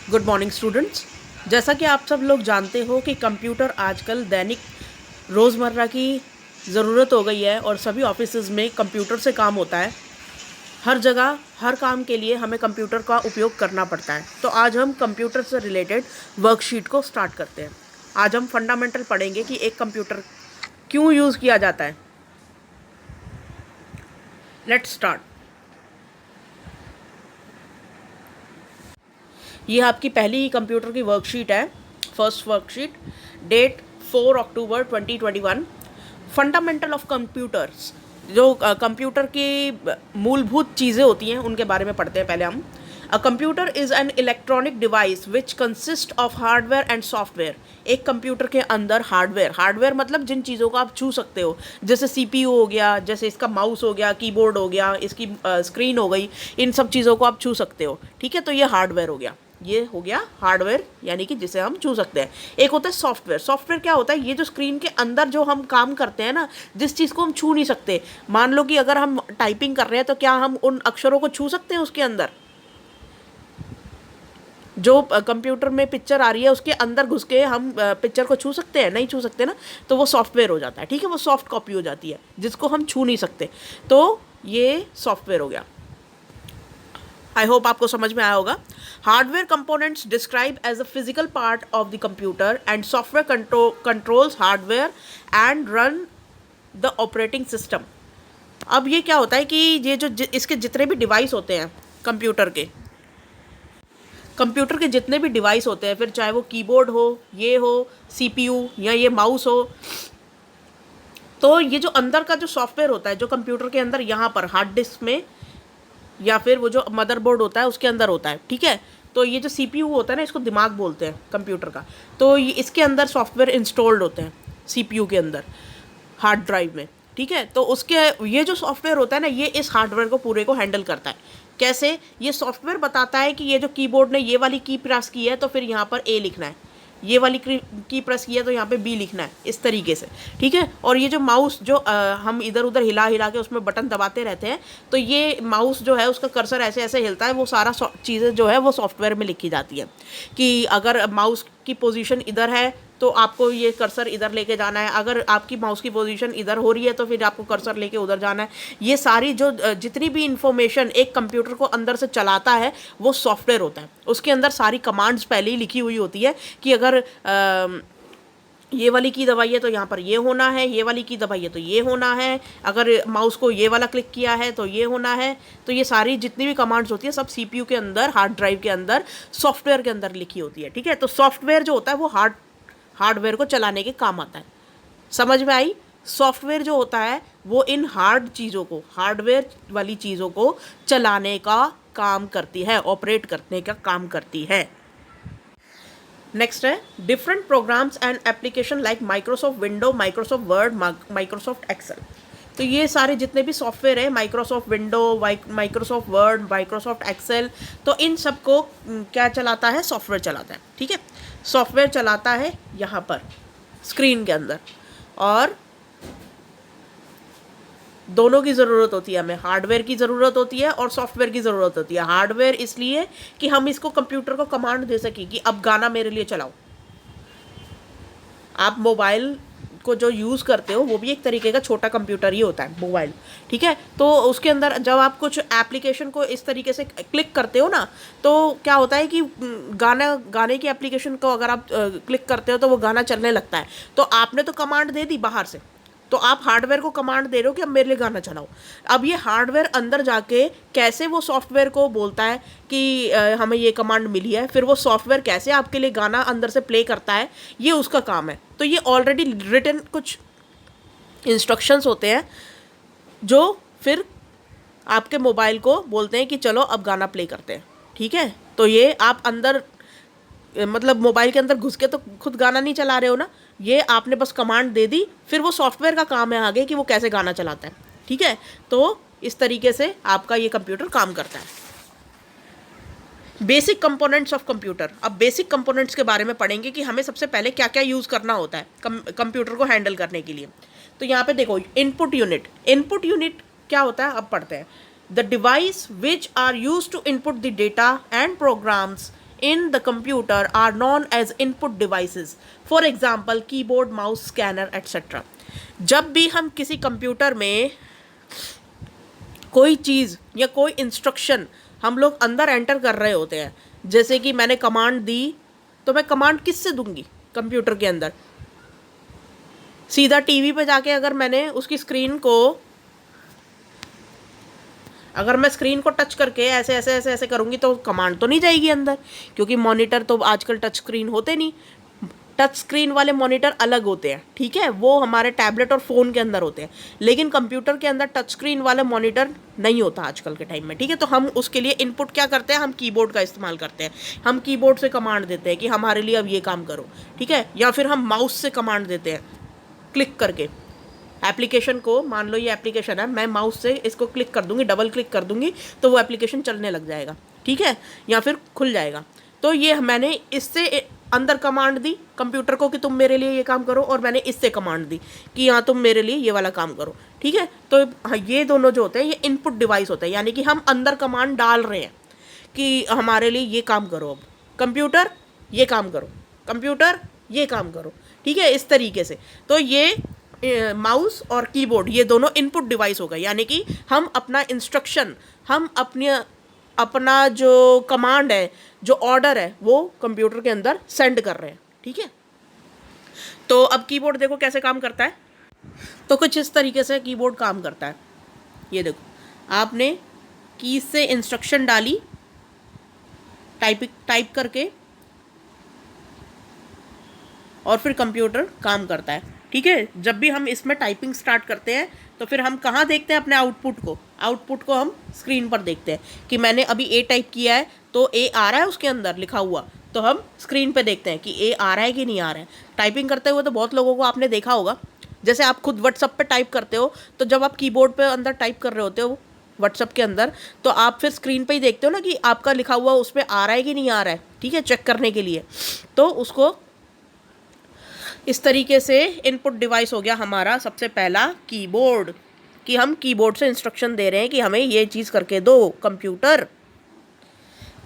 Good morning students. जैसा कि आप सब लोग जानते हो कि कंप्यूटर आजकल दैनिक रोज़मर्रा की ज़रूरत हो गई है और सभी ऑफिसेज में कंप्यूटर से काम होता है। हर जगह हर काम के लिए हमें कंप्यूटर का उपयोग करना पड़ता है। तो आज हम कंप्यूटर से रिलेटेड वर्कशीट को स्टार्ट करते हैं। आज हम फंडामेंटल पढ़ेंगे कि एक कंप्यूटर क्यों यूज़ किया जाता है। Let's start. ये आपकी पहली ही कंप्यूटर की वर्कशीट है, first worksheet, date 4 October 2021। Fundamental of computers, जो कंप्यूटर की मूलभूत चीज़ें होती हैं उनके बारे में पढ़ते हैं पहले हम। A computer is an electronic device which consist of hardware and software. एक कंप्यूटर के अंदर हार्डवेयर मतलब जिन चीज़ों को आप छू सकते हो, जैसे सीपीयू हो गया, जैसे इसका माउस हो गया, कीबोर्ड हो गया, इसकी स्क्रीन हो गई, इन सब चीज़ों को आप छू सकते हो। ठीक है, तो ये हार्डवेयर हो गया। ये हो गया हार्डवेयर, यानी कि जिसे हम छू सकते हैं। एक होता है सॉफ्टवेयर। सॉफ्टवेयर क्या होता है? ये जो स्क्रीन के अंदर जो हम काम करते हैं ना, जिस चीज़ को हम छू नहीं सकते। मान लो कि अगर हम टाइपिंग कर रहे हैं तो क्या हम उन अक्षरों को छू सकते हैं? उसके अंदर जो कंप्यूटर में पिक्चर आ रही है उसके अंदर घुस के हम पिक्चर को छू सकते हैं? नहीं छू सकते ना, तो वो सॉफ्टवेयर हो जाता है। ठीक है, वो सॉफ्ट कॉपी हो जाती है जिसको हम छू नहीं सकते, तो ये सॉफ्टवेयर हो गया। आई होप आपको समझ में आया होगा। Hardware components describe as a physical part of the computer and software controls hardware and run the operating system. अब ये क्या होता है कि ये जो इसके जितने भी डिवाइस होते हैं कंप्यूटर के जितने भी डिवाइस होते हैं, फिर चाहे वो कीबोर्ड हो, ये हो सीपीयू, या ये माउस हो, तो ये जो अंदर का जो सॉफ्टवेयर होता है जो कंप्यूटर के अंदर यहाँ पर हार्ड डिस्क में या फिर वो जो मदरबोर्ड होता है उसके अंदर होता है। ठीक है, तो ये जो सीपीयू होता है ना, इसको दिमाग बोलते हैं कंप्यूटर का। तो ये इसके अंदर सॉफ्टवेयर इंस्टॉल्ड होते हैं सीपीयू के अंदर, हार्ड ड्राइव में। ठीक है, तो उसके ये जो सॉफ्टवेयर होता है ना, ये इस हार्डवेयर को पूरे को हैंडल करता है। कैसे? ये सॉफ्टवेयर बताता है कि ये जो कीबोर्ड ने ये वाली की प्रेस की है तो फिर यहाँ पर ए लिखना है, ये वाली की प्रेस की है तो यहाँ पे बी लिखना है, इस तरीके से। ठीक है, और ये जो माउस जो हम इधर उधर हिला हिला के उसमें बटन दबाते रहते हैं, तो ये माउस जो है उसका कर्सर ऐसे ऐसे हिलता है, वो सारा चीज़ें जो है वो सॉफ्टवेयर में लिखी जाती है कि अगर माउस की पोजीशन इधर है तो आपको ये कर्सर इधर लेके जाना है, अगर आपकी माउस की पोजीशन इधर हो रही है तो फिर आपको कर्सर लेके उधर जाना है। ये सारी जो जितनी भी इंफॉर्मेशन एक कंप्यूटर को अंदर से चलाता है वो सॉफ्टवेयर होता है। उसके अंदर सारी कमांड्स पहले ही लिखी हुई होती है कि अगर ये वाली की दबाइए तो यहाँ पर ये होना है, ये वाली की दबाइए तो ये होना है, अगर माउस को ये वाला क्लिक किया है तो ये होना है। तो ये सारी जितनी भी कमांड्स होती है सब सीपीयू के अंदर, हार्ड ड्राइव के अंदर, सॉफ्टवेयर के अंदर लिखी होती है। ठीक है, तो सॉफ्टवेयर जो होता है वो हार्डवेयर को चलाने के काम आता है। समझ में आई? सॉफ्टवेयर जो होता है वो इन हार्ड चीज़ों को, हार्डवेयर वाली चीज़ों को चलाने का काम करती है, ऑपरेट करने का काम करती है। नेक्स्ट है different programs and application like Microsoft window, Microsoft Word, Microsoft Excel. तो ये सारे जितने भी सॉफ्टवेयर है, Microsoft window, Microsoft Word, Microsoft Excel, तो इन सबको क्या चलाता है? सॉफ्टवेयर चलाता है। ठीक है, सॉफ्टवेयर चलाता है यहाँ पर स्क्रीन के अंदर, और दोनों की ज़रूरत होती है हमें। हार्डवेयर की ज़रूरत होती है और सॉफ्टवेयर की ज़रूरत होती है। हार्डवेयर इसलिए कि हम इसको कंप्यूटर को कमांड दे सकें कि अब गाना मेरे लिए चलाओ। आप मोबाइल को जो यूज़ करते हो वो भी एक तरीके का छोटा कंप्यूटर ही होता है मोबाइल। ठीक है, तो उसके अंदर जब आप कुछ एप्लीकेशन को इस तरीके से क्लिक करते हो ना, तो क्या होता है कि गाने की एप्लीकेशन को अगर आप क्लिक करते हो तो वो गाना चलने लगता है। तो आपने तो कमांड दे दी बाहर से, तो आप हार्डवेयर को कमांड दे रहे हो कि अब मेरे लिए गाना चलाओ। अब ये हार्डवेयर अंदर जाके कैसे वो सॉफ्टवेयर को बोलता है कि हमें ये कमांड मिली है, फिर वो सॉफ्टवेयर कैसे आपके लिए गाना अंदर से प्ले करता है, ये उसका काम है। तो ये ऑलरेडी रिटन कुछ इंस्ट्रक्शंस होते हैं जो फिर आपके मोबाइल को बोलते हैं कि चलो अब गाना प्ले करते हैं। ठीक है, तो ये आप अंदर मतलब मोबाइल के अंदर घुस के तो खुद गाना नहीं चला रहे हो ना, ये आपने बस कमांड दे दी, फिर वो सॉफ्टवेयर का काम है आगे कि वो कैसे गाना चलाता है। ठीक है, तो इस तरीके से आपका ये कंप्यूटर काम करता है। Basic components of computer. अब बेसिक कंपोनेंट्स के बारे में पढ़ेंगे कि हमें सबसे पहले क्या क्या यूज़ करना होता है कंप्यूटर को हैंडल करने के लिए। तो यहाँ पे देखो, इनपुट यूनिट। इनपुट यूनिट क्या होता है अब पढ़ते हैं। The device which are use to input the data and programs in the computer are known as input devices. For example, keyboard, mouse, scanner, etc. जब भी हम किसी कंप्यूटर में कोई चीज़ या कोई इंस्ट्रक्शन हम लोग अंदर एंटर कर रहे होते हैं, जैसे कि मैंने कमांड दी, तो मैं कमांड किससे दूंगी कंप्यूटर के अंदर? सीधा टीवी पे जाके अगर मैंने उसकी स्क्रीन को, अगर मैं स्क्रीन को टच करके ऐसे ऐसे ऐसे ऐसे करूँगी तो कमांड तो नहीं जाएगी अंदर, क्योंकि मॉनिटर तो आजकल टच स्क्रीन होते नहीं। टच स्क्रीन वाले मॉनिटर अलग होते हैं, ठीक है, वो हमारे टैबलेट और फ़ोन के अंदर होते हैं, लेकिन कंप्यूटर के अंदर टच स्क्रीन वाला मॉनिटर नहीं होता आजकल के टाइम में, ठीक है। तो हम उसके लिए इनपुट क्या करते हैं, हम कीबोर्ड का इस्तेमाल करते हैं। हम कीबोर्ड से कमांड देते हैं कि हमारे लिए अब ये काम करो, ठीक है, या फिर हम माउस से कमांड देते हैं क्लिक करके। एप्लीकेशन को, मान लो ये एप्लीकेशन है, मैं माउस से इसको क्लिक कर दूंगी, डबल क्लिक कर दूंगी तो वो एप्लीकेशन चलने लग जाएगा, ठीक है, या फिर खुल जाएगा। तो ये मैंने इससे अंदर कमांड दी कंप्यूटर को कि तुम मेरे लिए ये काम करो, और मैंने इससे कमांड दी कि हाँ तुम मेरे लिए ये वाला काम करो, ठीक है। तो हाँ, ये दोनों जो होते हैं ये इनपुट डिवाइस होते हैं, यानी कि हम अंदर कमांड डाल रहे हैं कि हमारे लिए ये काम करो, अब कंप्यूटर ये काम करो, कंप्यूटर ये काम करो, ठीक है, इस तरीके से। तो ये माउस और कीबोर्ड ये दोनों इनपुट डिवाइस हो गए, यानी कि हम अपना इंस्ट्रक्शन, हम अपना जो कमांड है, जो ऑर्डर है, वो कंप्यूटर के अंदर सेंड कर रहे हैं, ठीक है। तो अब कीबोर्ड देखो कैसे काम करता है। तो कुछ इस तरीके से कीबोर्ड काम करता है। ये देखो, आपने कीज से इंस्ट्रक्शन डाली टाइप करके, और फिर कंप्यूटर काम करता है, ठीक है। जब भी हम इसमें टाइपिंग स्टार्ट करते हैं तो फिर हम कहाँ देखते हैं अपने आउटपुट को हम स्क्रीन पर देखते हैं कि मैंने अभी ए टाइप किया है तो ए आ रहा है उसके अंदर लिखा हुआ, तो हम स्क्रीन पे देखते हैं कि ए आ रहा है कि नहीं आ रहा है। टाइपिंग करते हुए तो बहुत लोगों को आपने देखा होगा, जैसे आप खुद व्हाट्सअप पे टाइप करते हो, तो जब आप कीबोर्ड पे अंदर टाइप कर रहे होते हो व्हाट्सअप के अंदर, तो आप फिर स्क्रीन पे ही देखते हो ना कि आपका लिखा हुआ उस पर आ रहा है कि नहीं आ रहा है, ठीक है, चेक करने के लिए। तो उसको इस तरीके से इनपुट डिवाइस हो गया हमारा सबसे पहला कीबोर्ड, कि हम कीबोर्ड से इंस्ट्रक्शन दे रहे हैं कि हमें ये चीज़ करके दो computer.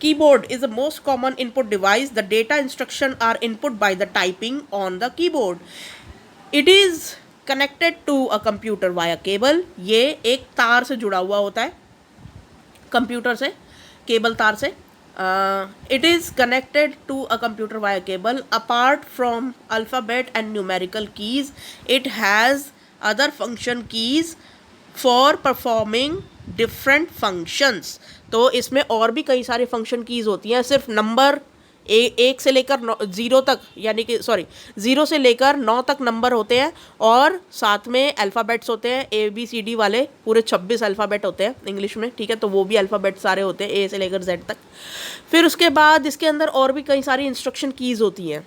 Keyboard is the most common input device. The data instruction are input by the typing on the keyboard. It is connected to a computer via cable. ये एक तार से जुड़ा हुआ होता है कंप्यूटर से, केबल तार से। It is connected to a computer via cable. Apart from alphabet and numerical keys, it has other function keys for performing different functions. तो इसमें और भी कई सारे फंक्शन कीज़ होती हैं, सिर्फ नंबर एक से लेकर 0 तक, यानी कि 0 से लेकर 9 तक नंबर होते हैं, और साथ में अल्फ़ाबेट्स होते हैं ABCD वाले, पूरे 26 अल्फ़ाबेट होते हैं इंग्लिश में, ठीक है। तो वो भी अल्फ़ाबेट सारे होते हैं A से लेकर Z तक। फिर उसके बाद इसके अंदर और भी कई सारी इंस्ट्रक्शन कीज़ होती हैं।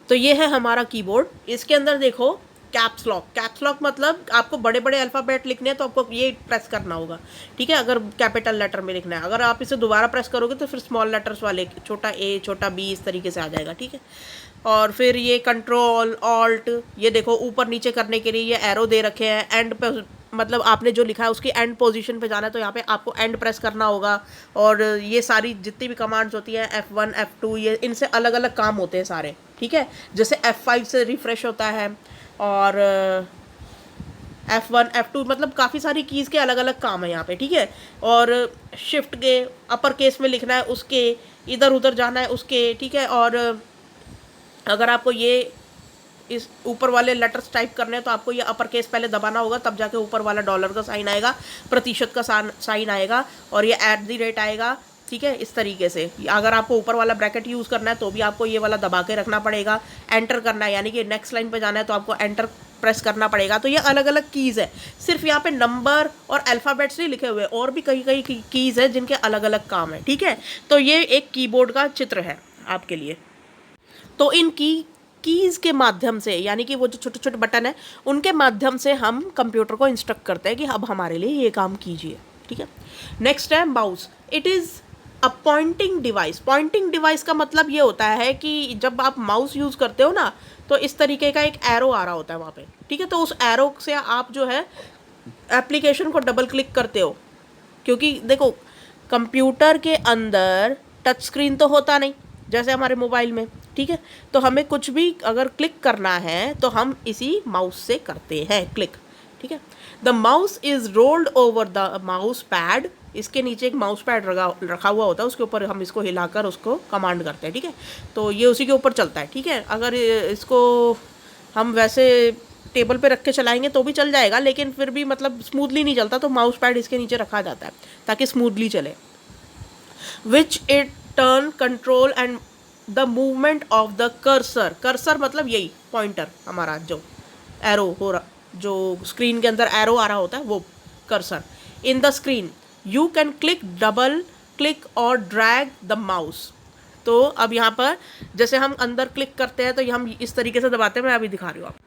तो ये है हमारा कीबोर्ड। इसके अंदर देखो कैप्स लॉक मतलब आपको बड़े बड़े अल्फ़ाबेट लिखने हैं तो आपको ये प्रेस करना होगा, ठीक है, अगर कैपिटल लेटर में लिखना है। अगर आप इसे दोबारा प्रेस करोगे तो फिर स्मॉल लेटर्स वाले, छोटा A छोटा B इस तरीके से आ जाएगा, ठीक है। और फिर ये कंट्रोल ऑल्ट, ये देखो ऊपर नीचे करने के लिए ये एरो दे रखे हैं। एंड पे मतलब आपने जो लिखा है उसकी एंड पोजीशन पे जाना है तो यहाँ पे आपको एंड प्रेस करना होगा। और ये सारी जितनी भी कमांड्स होती हैं F1 F2, ये इनसे अलग अलग काम होते हैं सारे, ठीक है। जैसे F5 से रिफ़्रेश होता है, और F1 F2 मतलब काफ़ी सारी कीज़ के अलग अलग काम है यहाँ पे, ठीक है। और शिफ्ट के अपर केस में लिखना है उसके, इधर उधर जाना है उसके, ठीक है। और अगर आपको ये इस ऊपर वाले लेटर्स टाइप करने हैं तो आपको ये अपर केस पहले दबाना होगा, तब जाके ऊपर वाला डॉलर का साइन आएगा, प्रतिशत का साइन आएगा, और ये @ आएगा, ठीक है, इस तरीके से। अगर आपको ऊपर वाला ब्रैकेट यूज़ करना है तो भी आपको ये वाला दबा के रखना पड़ेगा। एंटर करना है, यानी कि नेक्स्ट लाइन पे जाना है तो आपको एंटर प्रेस करना पड़ेगा। तो ये अलग अलग कीज़ है, सिर्फ यहाँ पे नंबर और अल्फ़ाबेट्स नहीं लिखे हुए, और भी कई कीज़ है जिनके अलग अलग काम है, ठीक है। तो ये एक कीबोर्ड का चित्र है आपके लिए। तो इन कीज़ के माध्यम से, यानी कि वो जो छोटे छोटे बटन है उनके माध्यम से हम कंप्यूटर को इंस्ट्रक्ट करते हैं कि अब हमारे लिए ये काम कीजिए, ठीक है। नेक्स्ट है mouse. It is a pointing device. Pointing device का मतलब ये होता है कि जब आप माउस यूज़ करते हो ना, तो इस तरीके का एक एरो आ रहा होता है वहाँ पे, ठीक है। तो उस एरो से आप जो है एप्लीकेशन को डबल क्लिक करते हो, क्योंकि देखो कंप्यूटर के अंदर टच स्क्रीन तो होता नहीं जैसे हमारे मोबाइल में, ठीक है। तो हमें कुछ भी अगर क्लिक करना है तो हम इसी माउस से करते हैं क्लिक, ठीक है। The mouse is rolled over the mouse pad, इसके नीचे एक माउस पैड रखा हुआ होता है, उसके ऊपर हम इसको हिलाकर उसको कमांड करते हैं, ठीक है। तो ये उसी के ऊपर चलता है, ठीक है। अगर इसको हम वैसे टेबल पे रख के चलाएंगे तो भी चल जाएगा, लेकिन फिर भी मतलब स्मूथली नहीं चलता, तो माउस पैड इसके नीचे रखा जाता है ताकि स्मूथली चले। Which it turn control and the movement of the cursor, cursor मतलब यही पॉइंटर हमारा जो एरो हो रहा, जो स्क्रीन के अंदर एरो आ रहा होता है वो cursor. In the screen you can click, double click और ड्रैग द माउस। तो अब यहाँ पर जैसे हम अंदर क्लिक करते हैं तो हम इस तरीके से दबाते हैं, मैं अभी दिखा रही हूँ आप।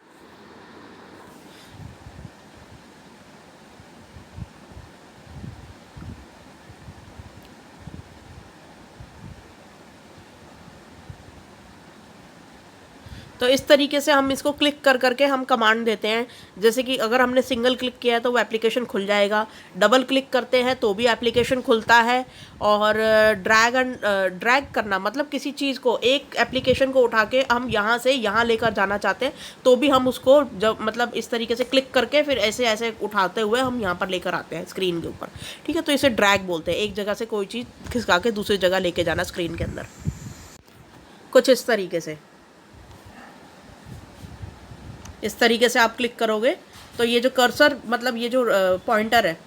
तो इस तरीके से हम इसको क्लिक कर करके हम कमांड देते हैं। जैसे कि अगर हमने सिंगल क्लिक किया है तो वो एप्लीकेशन खुल जाएगा, डबल क्लिक करते हैं तो भी एप्लीकेशन खुलता है, और ड्रैग करना मतलब किसी चीज़ को, एक एप्लीकेशन को उठा के हम यहाँ से यहाँ लेकर जाना चाहते हैं तो भी हम उसको जब मतलब इस तरीके से क्लिक करके फिर ऐसे ऐसे उठाते हुए हम यहाँ पर लेकर आते हैं स्क्रीन के ऊपर, ठीक है। तो इसे ड्रैग बोलते हैं, एक जगह से कोई चीज़ खिसका के दूसरी जगह लेके जाना स्क्रीन के अंदर, कुछ इस तरीके से। इस तरीके से आप क्लिक करोगे तो ये जो कर्सर मतलब ये जो पॉइंटर है,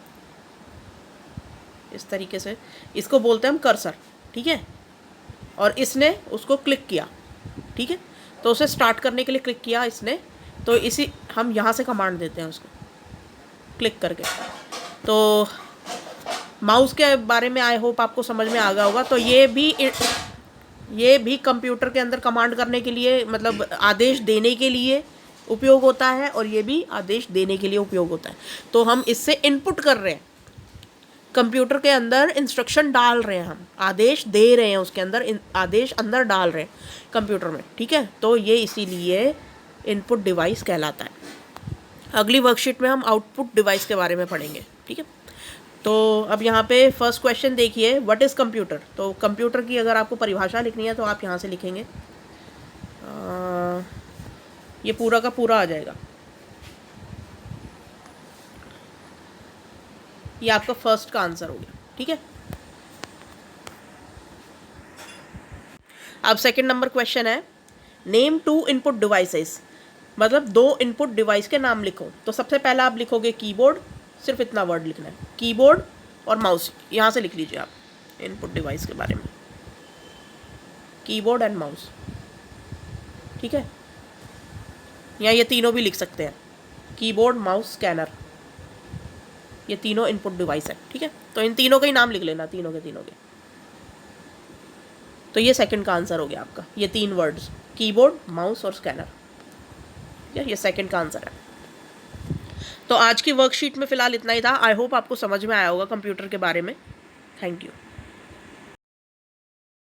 इस तरीके से इसको बोलते हैं हम कर्सर, ठीक है। और इसने उसको क्लिक किया, ठीक है। तो उसे स्टार्ट करने के लिए क्लिक किया इसने, तो इसी हम यहाँ से कमांड देते हैं उसको क्लिक करके। तो माउस के बारे में आई होप आपको समझ में आ गया होगा। तो ये भी कंप्यूटर के अंदर कमांड करने के लिए मतलब आदेश देने के लिए उपयोग होता है, और ये भी आदेश देने के लिए उपयोग होता है। तो हम इससे इनपुट कर रहे हैं, कंप्यूटर के अंदर इंस्ट्रक्शन डाल रहे हैं, हम आदेश दे रहे हैं, उसके अंदर आदेश अंदर डाल रहे हैं कंप्यूटर में, ठीक है। तो ये इसीलिए इनपुट डिवाइस कहलाता है। अगली वर्कशीट में हम आउटपुट डिवाइस के बारे में पढ़ेंगे, ठीक है। तो अब यहाँ पे फर्स्ट क्वेश्चन देखिए, व्हाट इज़ कंप्यूटर। तो कंप्यूटर की अगर आपको परिभाषा लिखनी है तो आप यहाँ से लिखेंगे, ये पूरा का पूरा आ जाएगा। ये आपका फर्स्ट का आंसर हो गया, ठीक है। अब सेकंड नंबर क्वेश्चन है, नेम 2 इनपुट डिवाइसेस, मतलब 2 इनपुट डिवाइस के नाम लिखो। तो सबसे पहला आप लिखोगे कीबोर्ड, सिर्फ इतना वर्ड लिखना है, कीबोर्ड और माउस, यहाँ से लिख लीजिए आप इनपुट डिवाइस के बारे में, कीबोर्ड एंड माउस, ठीक है। या ये तीनों भी लिख सकते हैं, कीबोर्ड माउस स्कैनर, ये तीनों इनपुट डिवाइस है, ठीक है। तो इन तीनों के ही नाम लिख लेना, तीनों के। तो ये सेकंड का आंसर हो गया आपका, ये 3 वर्ड्स, कीबोर्ड माउस और स्कैनर, ये सेकंड का आंसर है। तो आज की वर्कशीट में फ़िलहाल इतना ही था। आई होप आपको समझ में आया होगा कंप्यूटर के बारे में। Thank you.